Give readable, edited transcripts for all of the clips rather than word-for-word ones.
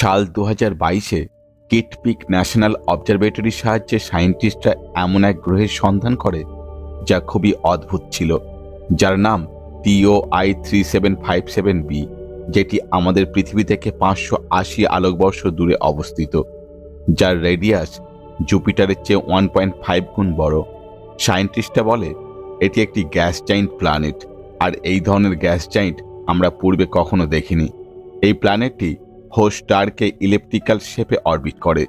সাল 2022-এ kit pick national অবজারভেটরির সাহায্যে সায়েন্টিস্টরা এমন এক গ্রহের সন্ধান করে যা খুবই অদ্ভুত ছিল, যার নাম TOI 3757b, যেটি আমাদের পৃথিবী থেকে 580 আলোকবর্ষ দূরে অবস্থিত, যার রেডিয়াস জুপিটারের চেয়ে 1.5 গুণ বড়। সায়েন্টিস্টরা বলে এটি একটি গ্যাস জাইন্ট প্ল্যানেট, আর এই ধরনের গ্যাস জাইন্ট আমরা পূর্বে কখনো দেখিনি। এই প্ল্যানেটটি হোস্ট স্টারকে ইলেপ্টিক্যাল শেপে অরবিট করে।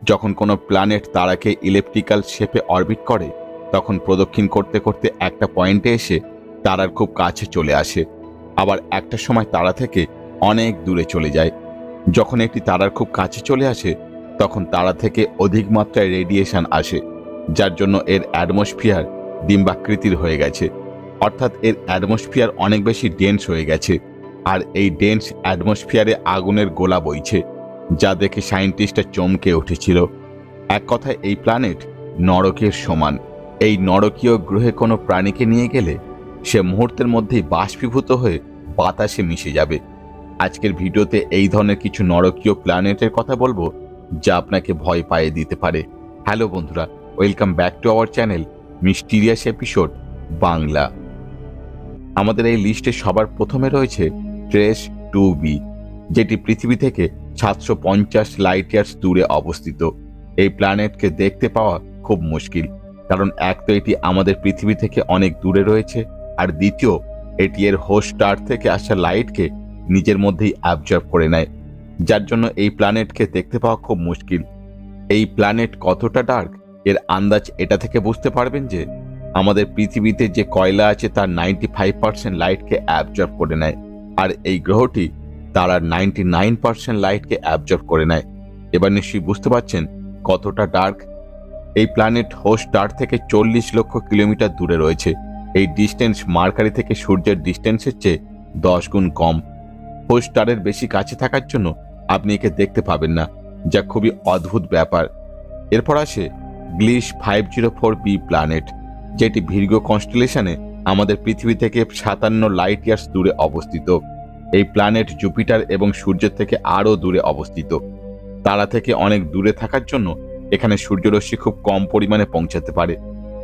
যখন কোনো প্ল্যানেট তারাকে ইলেপ্টিক্যাল শেপে অরবিট করে, তখন প্রদক্ষিণ করতে করতে একটা পয়েন্টে এসে তারার খুব কাছে চলে আসে, আবার একটা সময় তারা থেকে অনেক দূরে চলে যায়। যখন একটি তারার খুব কাছে চলে আসে, তখন তারা থেকে অধিক মাত্রায় রেডিয়েশন আসে, যার জন্য এর অ্যাটমসফিয়ার ডিম্বাকৃতির হয়ে গেছে, অর্থাৎ এর অ্যাটমসফিয়ার অনেক বেশি ডেন্স হয়ে গেছে। আর এই ডেন্স অ্যাটমসফিয়ারে আগুনের গোলা বইছে, যা দেখে সায়েন্টিস্টরা চমকে উঠেছিল। এক কথায় এই প্ল্যানেট নরকের সমান। এই নরকীয় গ্রহে কোনো প্রাণীকে নিয়ে গেলে সে মুহূর্তের মধ্যেই বাষ্পীভূত হয়ে বাতাসে মিশে যাবে। আজকের ভিডিওতে এই ধরনের কিছু নরকীয় প্ল্যানেটের কথা বলবো, যা আপনাকে ভয় পাইয়ে দিতে পারে। হ্যালো বন্ধুরা, welcome back to our channel mysterious episode Bangla. আমাদের এই লিস্টে সবার প্রথমে রয়েছে ট্রেস 2b, যেটি পৃথিবী থেকে 750 লাইট ইয়ার্স দূরে অবস্থিত। এই প্ল্যানেটকে দেখতে পাওয়া খুব মুশকিল, কারণ এক তো এটি আমাদের পৃথিবী থেকে অনেক দূরে রয়েছে, আর দ্বিতীয় এটি এর হোস্ট স্টার থেকে আসা লাইটকে নিজের মধ্যেই অ্যাবজর্ব করে নেয়, যার জন্য এই প্ল্যানেটকে দেখতে পাওয়া খুব মুশকিল। এই প্ল্যানেট কতটা ডার্ক এর আন্দাজ এটা থেকে বুঝতে পারবেন যে আমাদের পৃথিবীতে যে কয়লা আছে তার 95% লাইটকে অ্যাবজর্ব করে নেয়, আর এই গ্রহটি তার 99% লাইটকে অ্যাবজর্ব করে নেয়। এবার নিশ্চয়ই বুঝতে পারছেন কতটা ডার্ক। এই প্ল্যানেট হোস্ট স্টার থেকে 40 লক্ষ কিলোমিটার দূরে রয়েছে। এই ডিস্টেন্স মার্কারি থেকে সূর্যের ডিস্টেন্সের চেয়ে 10 গুণ কম। হোস্ট স্টারের বেশি কাছে থাকার জন্য আপনি একে দেখতে পাবেন না, যা খুবই অদ্ভুত ব্যাপার। এরপর আসে গ্লিশ 504b প্ল্যানেট, যেটি ভির্গো কনস্টেলেশনে আমাদের পৃথিবী থেকে 57 লাইট ইয়ার্স দূরে অবস্থিত। এই প্ল্যানেট জুপিটার এবং সূর্যের থেকে আরও দূরে অবস্থিত। তারা থেকে অনেক দূরে থাকার জন্য এখানে সূর্যরশ্মি খুব কম পরিমাণে পৌঁছাতে পারে,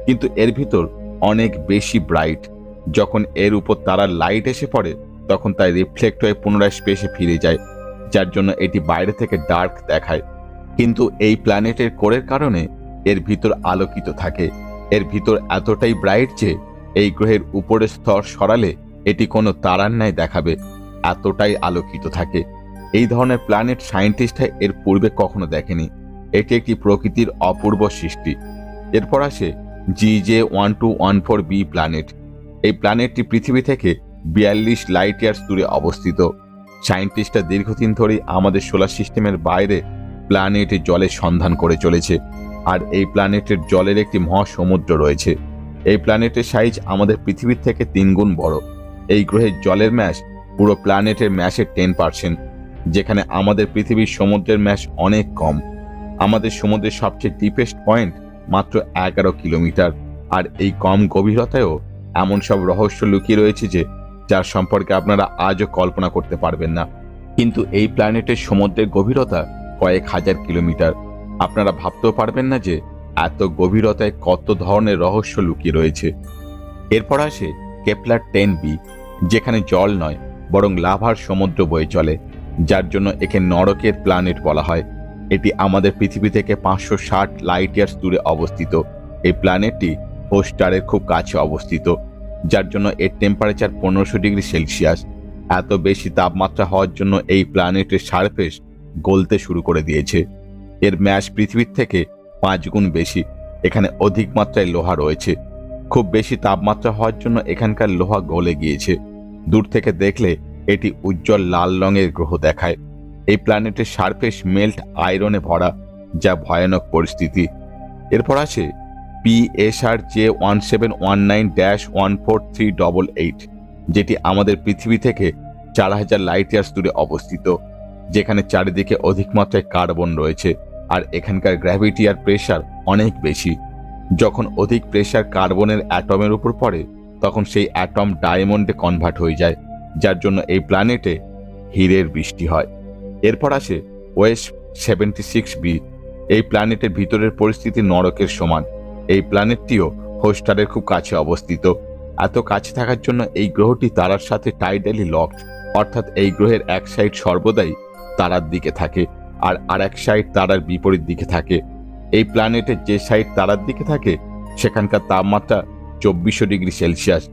কিন্তু এর ভিতর অনেক বেশি ব্রাইট। যখন এর উপর তারার লাইট এসে পড়ে, তখন তাই রিফ্লেক্ট হয়ে পুনরায় স্পেসে ফিরে যায়, যার জন্য এটি বাইরে থেকে ডার্ক দেখায়। কিন্তু এই প্ল্যানেটের কোরের কারণে এর ভিতর আলোকিত থাকে। এর ভিতর এতটাই ব্রাইট যে এই গ্রহের উপরের স্তর সরালে এটি কোনো তারার ন্যায় দেখাবে, এতটাই আলোকিত থাকে। এই ধরনের প্ল্যানেট সায়েন্টিস্টরা এর পূর্বে কখনো দেখেনি। এটি একটি প্রকৃতির অপূর্ব সৃষ্টি। এরপর আসে GJ1214b প্ল্যানেট। এই প্ল্যানেটটি পৃথিবী থেকে 42 লাইট ইয়ার্স দূরে অবস্থিত। সায়েন্টিস্টরা দীর্ঘদিন ধরেই আমাদের সোলার সিস্টেমের বাইরে প্ল্যানেটে জলের সন্ধান করে চলেছে, আর এই প্ল্যানেটের জলের একটি মহাসমুদ্র রয়েছে। এই প্ল্যানেটের সাইজ আমাদের পৃথিবীর থেকে 3 গুণ বড়। এই গ্রহের জলের ম্যাস পুরো প্ল্যানেটের ম্যাসের 10%, যেখানে আমাদের পৃথিবীর সমুদ্রের ম্যাস অনেক কম। আমাদের সমুদ্রের সবচেয়ে ডিপেস্ট পয়েন্ট মাত্র 11 কিলোমিটার, আর এই কম গভীরতায়ও এমন সব রহস্য লুকিয়ে রয়েছে যে যার সম্পর্কে আপনারা আজও কল্পনা করতে পারবেন না। কিন্তু এই প্ল্যানেটের সমুদ্রের গভীরতা কয়েক হাজার কিলোমিটার। আপনারা ভাবতেও পারবেন না যে এত গভীরতায় কত ধরনের রহস্য লুকিয়ে রয়েছে। এরপর আসে কেপলার 10b, যেখানে জল নয় বরং লাভার সমুদ্র বয়ে চলে, যার জন্য একে নরকের প্ল্যানেট বলা হয়। এটি আমাদের পৃথিবী থেকে 560 লাইট ইয়ার্স দূরে অবস্থিত। এই প্ল্যানেটটি হোস্ট স্টারের খুব কাছে অবস্থিত, যার জন্য এর টেম্পারেচার 1500 ডিগ্রি সেলসিয়াস। এত বেশি তাপমাত্রা হওয়ার জন্য এই প্ল্যানেটের সারফেস গলতে শুরু করে দিয়েছে। এর ম্যাস পৃথিবীর থেকে 5 গুণ বেশি। এখানে অধিক মাত্রায় লোহা রয়েছে। খুব বেশি তাপমাত্রা হওয়ার জন্য এখানকার লোহা গলে গিয়েছে। দূর থেকে দেখলে এটি উজ্জ্বল লাল রঙের গ্রহ দেখায়। এই প্ল্যানেটের সারফেস মেল্ট আয়রনে ভরা, যা ভয়ানক পরিস্থিতি। এরপর আসে PSRJ1719-14388, যেটি আমাদের পৃথিবী থেকে 4000 লাইট ইয়ার্স দূরে অবস্থিত, যেখানে চারিদিকে অধিক মাত্রায় কার্বন রয়েছে, আর এখানকার গ্র্যাভিটি আর প্রেশার অনেক বেশি। যখন অধিক প্রেশার কার্বনের অ্যাটমের উপর পড়ে, তখন সেই অ্যাটম ডায়মন্ডে কনভার্ট হয়ে যায়, যার জন্য এই প্ল্যানেটে হীরের বৃষ্টি হয়। এরপর আসে ওয়েস 76b। এই প্ল্যানেটের ভিতরের পরিস্থিতি নরকের সমান। এই প্ল্যানেটটিও হোস্টারের খুব কাছে অবস্থিত। এত কাছে থাকার জন্য এই গ্রহটি তারার সাথে টাইডালি লকড, অর্থাৎ এই গ্রহের এক সাইড সর্বদাই তারার দিকে থাকে আর আরেক সাইড তারার বিপরীত দিকে থাকে। এই প্ল্যানেটের যে সাইড তারার দিকে থাকে সেখানকার তাপমাত্রা 2400 ডিগ্রি সেলসিয়াস।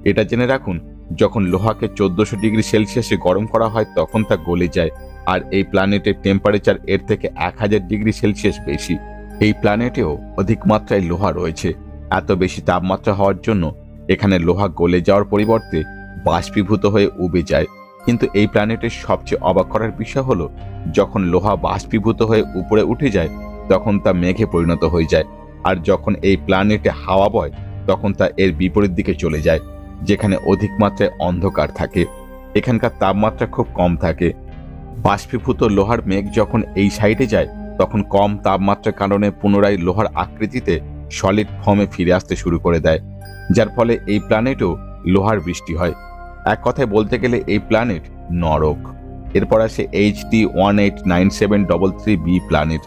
এটা জেনে রাখুন, যখন লোহাকে 1400 ডিগ্রি সেলসিয়াসে গরম করা হয় তখন তা গলে যায়, আর এই প্ল্যানেটের টেম্পারেচার এর থেকে 1000 ডিগ্রি সেলসিয়াস বেশি। এই প্ল্যানেটেও অধিক মাত্রায় লোহা রয়েছে। এত বেশি তাপমাত্রা হওয়ার জন্য এখানে লোহা গলে যাওয়ার পরিবর্তে বাষ্পীভূত হয়ে উবে যায়। কিন্তু এই প্ল্যানেটের সবচেয়ে অবাক করার বিষয় হলো, যখন লোহা বাষ্পীভূত হয়ে উপরে উঠে যায় তখন তা মেঘে পরিণত হয়ে যায়, আর যখন এই প্ল্যানেটে হাওয়া বয় তখন তা এর বিপরীত দিকে চলে যায়, যেখানে অধিক মাত্রায় অন্ধকার থাকে। এখানকার তাপমাত্রা খুব কম থাকে। বাষ্পীভূত লোহার মেঘ যখন এই সাইডে যায় তখন কম তাপমাত্রার কারণে পুনরায় লোহার আকৃতিতে সলিড ফর্মে ফিরে আসতে শুরু করে দেয়, যার ফলে এই প্ল্যানেটেও লোহার বৃষ্টি হয়। এক কথায় বলতে গেলে এই প্ল্যানেট নরক। এরপর আসে HD 189733b প্ল্যানেট।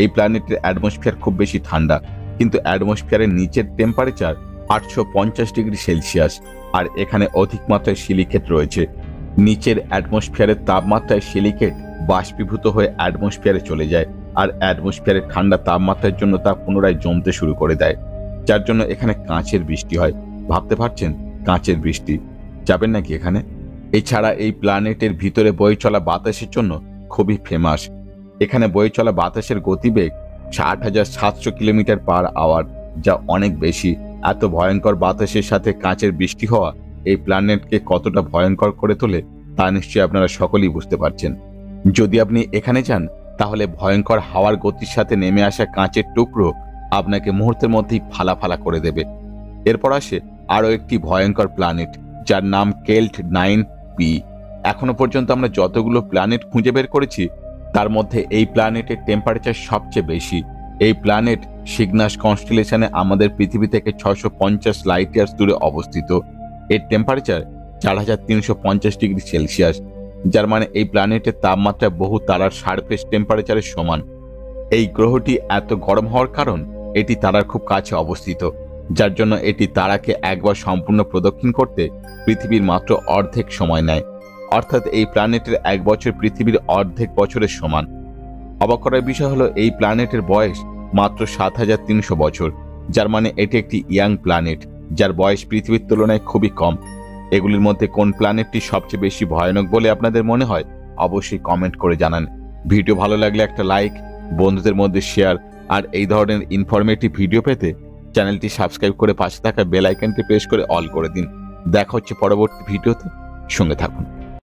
এই প্ল্যানেটের অ্যাটমসফিয়ার খুব বেশি ঠান্ডা, কিন্তু অ্যাটমসফিয়ারের নিচের টেম্পারেচার 850 ডিগ্রি সেলসিয়াস, আর এখানে অধিক মাত্রায় সিলিকেট রয়েছে। নিচের অ্যাটমসফিয়ারের তাপমাত্রায় সিলিকেট বাষ্পীভূত হয়ে অ্যাটমসফিয়ারে চলে যায়, আর অ্যাটমসফিয়ারের ঠান্ডা তাপমাত্রার জন্য তা পুনরায় জমতে শুরু করে দেয়, যার জন্য এখানে কাঁচের বৃষ্টি হয়। ভাবতে পারছেন, কাঁচের বৃষ্টি। যাবেন নাকি এখানে? এছাড়া এই প্ল্যানেটের ভিতরে বয়ে চলা বাতাসের জন্য খুবই ফেমাস। এখানে বয়ে চলা বাতাসের গতিবেগ 60,700 কিলোমিটার পার আওয়ার, যা অনেক বেশি। এত ভয়ঙ্কর বাতাসের সাথে কাঁচের বৃষ্টি হওয়া এই প্ল্যানেটকে কতটা ভয়ঙ্কর করে তোলে তা নিশ্চয়ই আপনারা সকলেই বুঝতে পারছেন। যদি আপনি এখানে যান তাহলে ভয়ঙ্কর হাওয়ার গতির সাথে নেমে আসা কাঁচের টুকরো আপনাকে মুহূর্তের মধ্যেই ফালা ফালা করে দেবে। এরপর আসে আরও একটি ভয়ঙ্কর প্ল্যানেট, যার নাম কেল্ট 9b। এখনো পর্যন্ত আমরা যতগুলো প্ল্যানেট খুঁজে বের করেছি তার মধ্যে এই প্ল্যানেটের টেম্পারেচার সবচেয়ে বেশি। এই প্ল্যানেট সিগনাস কনস্টেলেশনে আমাদের পৃথিবী থেকে 650 লাইট ইয়ার্স দূরে অবস্থিত। এর টেম্পারেচার 4350 ডিগ্রি সেলসিয়াস, যার মানে এই প্ল্যানেটের তাপমাত্রা বহু তারার সারফেস টেম্পারেচারের সমান। এই গ্রহটি এত গরম হওয়ার কারণ এটি তারার খুব কাছে অবস্থিত, যার জন্য এটি তারাকে একবার সম্পূর্ণ প্রদক্ষিণ করতে পৃথিবীর মাত্র অর্ধেক সময় নেয়। অর্থাৎ এই প্ল্যানেটের এক বছর পৃথিবীর অর্ধেক বছরের সমান। অবাক করার বিষয় হলো, এই প্ল্যানেটের বয়স মাত্র 7300 বছর, যার মানে এটি একটি ইয়াং প্ল্যানেট, যার বয়স পৃথিবীর তুলনায় খুবই কম। এগুলির মধ্যে কোন প্ল্যানেটটি সবচেয়ে বেশি ভয়ানক বলে আপনাদের মনে হয় অবশ্যই কমেন্ট করে জানান। ভিডিও ভালো লাগলে একটা লাইক, বন্ধুদের মধ্যে শেয়ার, আর এই ধরনের ইনফরমেটিভ ভিডিও পেতে চ্যানেলটি সাবস্ক্রাইব করে পাশে থাকা বেল আইকনটি প্রেস করে অল করে দিন। দেখা হচ্ছে পরবর্তী ভিডিওতে, সঙ্গে থাকুন।